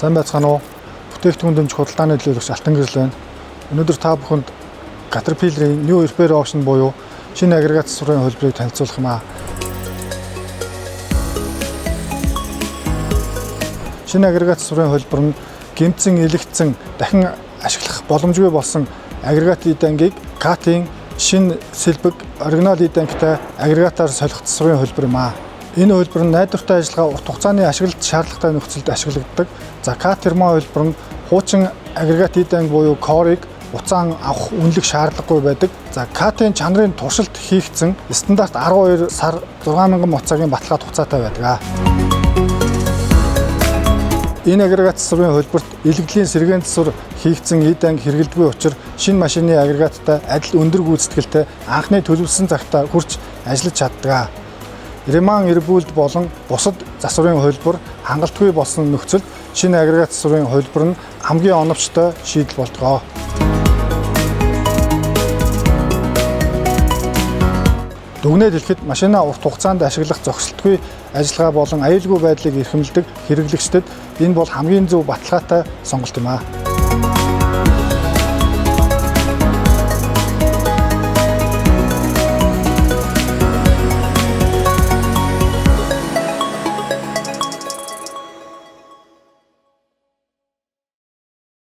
Сайн байцгаана уу? Бүтээгдэхүүн дэмжих худалдааны төлөөлөгч Алтан Гэрэл байна. Өнөөдөр та бүхэнд Caterpillar-ийн New Repair Option буюу шинэ агрегат засварын хөлбөрийг танилцуулах юм аа. Шинэ агрегат засварын хөлбөр нь гэмтсэн, илэгдсэн, дахин ашиглах боломжгүй болсон агрегат идангийг CAT-ийн шинэ сэлбэг оригинал идангтай агрегатаар солих засварын хөлбөр юм аа. Энэ хөлбөр нь найдвартай ажиллагаа урт хугацааны ашиглалт шаардлагатай нөхцөлд ашиглагддаг. За CAT термо хөлбөр нь хуучин агрегат иданг буюу core-ыг уцаан авах үнэлэх шаардлагагүй байдаг. За CAT-ийн чанарын туршилт хийгдсэн стандарт 12 сар 6000 моцагийн баталгаат хугацаатай байдаг. Энэ агрегат засварын хөлбөрт илэгдлийн сэргээн засвар хийгдсэн иданг хэрэглэдэггүй учраас шинэ машины агрегаттай адил өндөр гүйцэтгэлтэй анхны төлөвлөсөн цагтаа хүрч ажиллаж чаддаг. Реман эрбүүлд болон бусад засварын хөлбөр хангалтгүй болсон нөхцөлд шинэ агрегат засварын хөлбөр нь хамгийн оновчтой шийдэл болтгоо. Дүгнээд хэлэхэд машинаа урт хугацаанд ашиглах зохисолтгүй ажиллагаа болон аюулгүй байдлыг эрхэмлдэг хэрэглэгчдэд энэ бол хамгийн зөв баталгаатай сонголт юм аа.